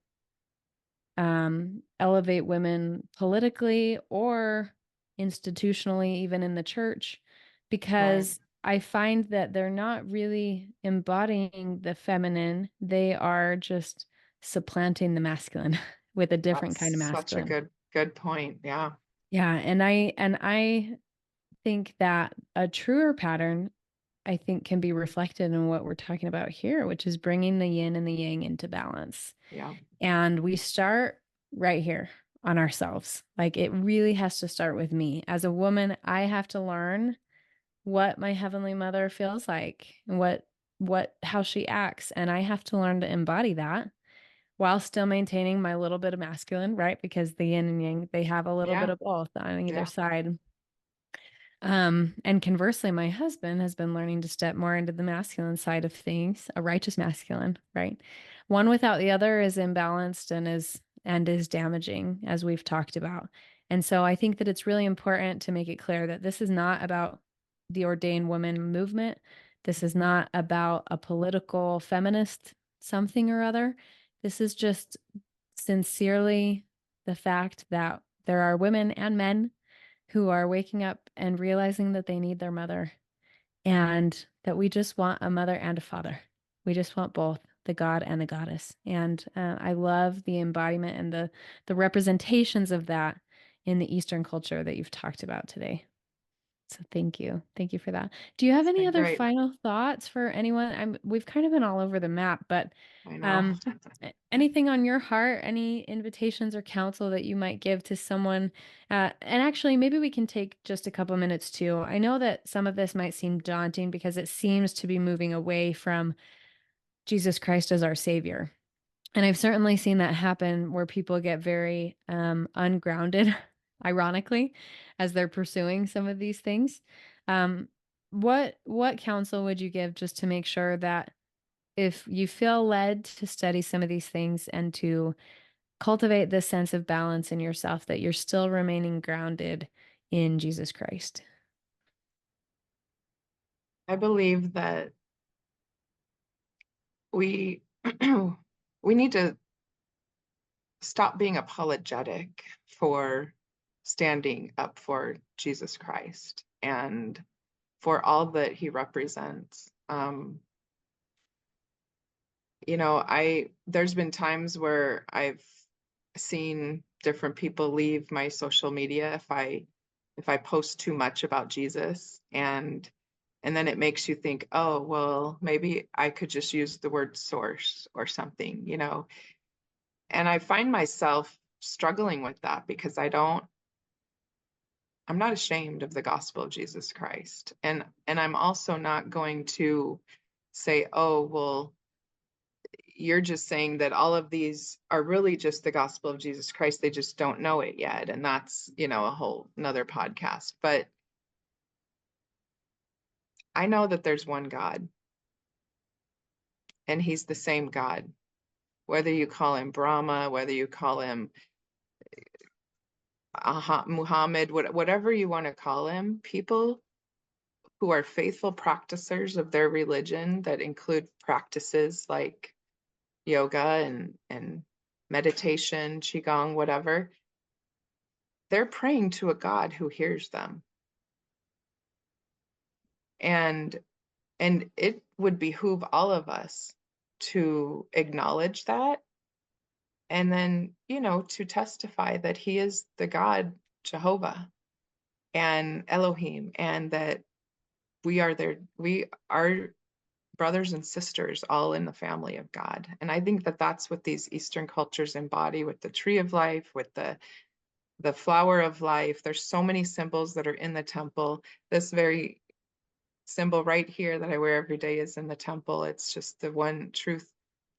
elevate women politically or institutionally, even in the church, Right. because I find that they're not really embodying the feminine. They are just supplanting the masculine with a different That's kind of such a masculine. good point. Yeah. Yeah, and I think that a truer pattern, I think, can be reflected in what we're talking about here, which is bringing the yin and the yang into balance. Yeah. And we start right here on ourselves. Like it really has to start with me. As a woman, I have to learn what my Heavenly Mother feels like and how she acts. And I have to learn to embody that while still maintaining my little bit of masculine, right? Because the yin and yang, they have a little bit Yeah. of both on either Yeah. side. And conversely, my husband has been learning to step more into the masculine side of things, a righteous masculine, right? One without the other is imbalanced and is damaging, as we've talked about. And so I think that it's really important to make it clear that this is not about the ordained woman movement. This is not about a political feminist something or other. This is just sincerely the fact that there are women and men who are waking up and realizing that they need their mother and that we just want a mother and a father. We just want both the God and the goddess. And I love the embodiment and the representations of that in the Eastern culture that you've talked about today. So thank you. Thank you for that. Do you have It's any been other great. final thoughts for anyone? We've kind of been all over the map, but I know. um, anything on your heart, any invitations or counsel that you might give to someone? And actually, maybe we can take just a couple minutes too. I know that some of this might seem daunting because it seems to be moving away from Jesus Christ as our Savior. And I've certainly seen that happen where people get very ungrounded, ironically, as they're pursuing some of these things. Um, what counsel would you give just to make sure that if you feel led to study some of these things and to cultivate this sense of balance in yourself, that you're still remaining grounded in Jesus Christ? I believe that we we need to stop being apologetic for standing up for Jesus Christ and for all that he represents. There's been times where I've seen different people leave my social media if I post too much about Jesus, and then it makes you think, oh, well, maybe I could just use the word source or something. And I find myself struggling with that because I'm not ashamed of the gospel of Jesus Christ. And I'm also not going to say, oh, well, you're just saying that all of these are really just the gospel of Jesus Christ. They just don't know it yet. And that's a whole another podcast. But I know that there's one God, and he's the same God. Whether you call him Brahma, whether you call him Muhammad, whatever you want to call him, people who are faithful practicers of their religion that include practices like yoga and meditation, qigong, whatever, they're praying to a God who hears them. And and it would behoove all of us to acknowledge that, and then to testify that he is the God Jehovah and Elohim, and that we are brothers and sisters all in the family of God. And I think that that's what these Eastern cultures embody with the tree of life, with the flower of life. There's so many symbols that are in the temple. This very symbol right here that I wear every day is in the temple. It's just the one truth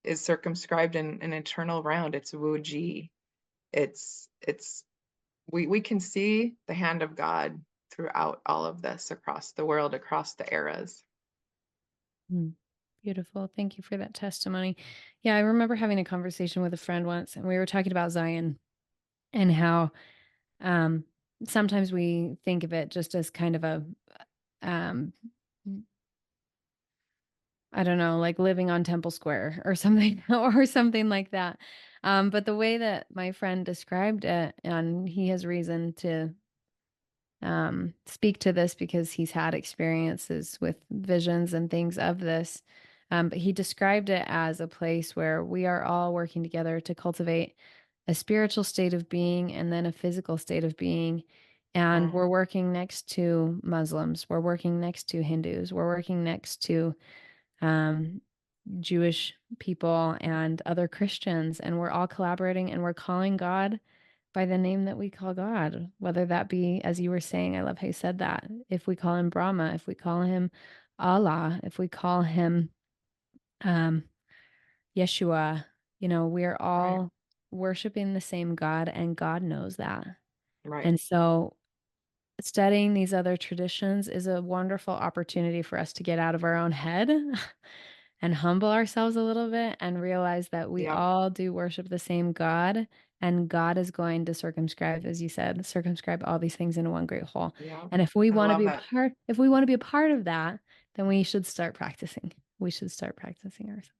is circumscribed in an eternal round. It's Wu Ji. It's we can see the hand of God throughout all of this across the world, across the eras. Hmm. Beautiful. Thank you for that testimony. Yeah, I remember having a conversation with a friend once, and we were talking about Zion and how um, sometimes we think of it just as kind of a, um, I don't know, like living on Temple Square or something, or something like that. But the way that my friend described it, and he has reason to speak to this because he's had experiences with visions and things of this. But he described it as a place where we are all working together to cultivate a spiritual state of being and then a physical state of being. And Mm, we're working next to Muslims, we're working next to Hindus, we're working next to um, Jewish people and other Christians, and we're all collaborating and we're calling God by the name that we call God, whether that be, as you were saying, I love how you said that. If we call him Brahma, if we call him Allah, if we call him um, Yeshua, we're right, all worshiping the same God, and God knows that. right. And so studying these other traditions is a wonderful opportunity for us to get out of our own head and humble ourselves a little bit and realize that we Yep, all do worship the same God, and God is going to circumscribe, as you said, circumscribe all these things into one great whole. yep. And if we I want to love be a it. part, if we want to be a part of that, then we should start practicing. We should start practicing ourselves.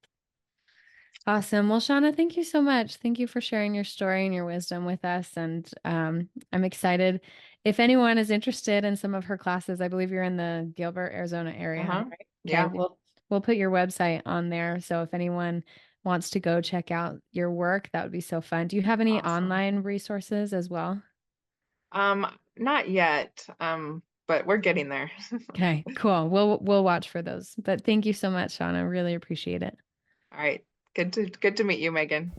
Awesome. Well, Shauna, thank you so much. Thank you for sharing your story and your wisdom with us. And I'm excited. If anyone is interested in some of her classes, I believe you're in the Gilbert, Arizona area, Uh-huh. right? Okay, Yeah, we'll put your website on there. So if anyone wants to go check out your work, that would be so fun. Do you have any awesome. online resources as well? Not yet, but we're getting there. Okay, cool. We'll watch for those. But thank you so much, Shauna. Really appreciate it. All right. Good to meet you, Megan.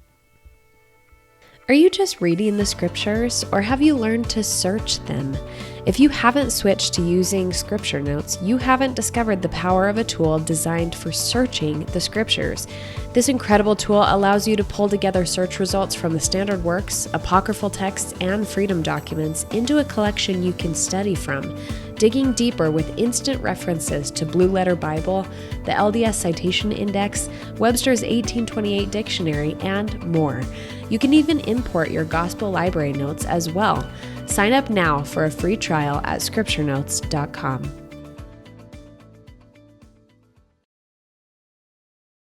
Are you just reading the scriptures, or have you learned to search them? If you haven't switched to using scripture notes, you haven't discovered the power of a tool designed for searching the scriptures. This incredible tool allows you to pull together search results from the standard works, apocryphal texts, and freedom documents into a collection you can study from, digging deeper with instant references to Blue Letter Bible, the LDS Citation Index, Webster's 1828 Dictionary, and more. You can even import your gospel library notes as well. Sign up now for a free trial at scripturenotes.com.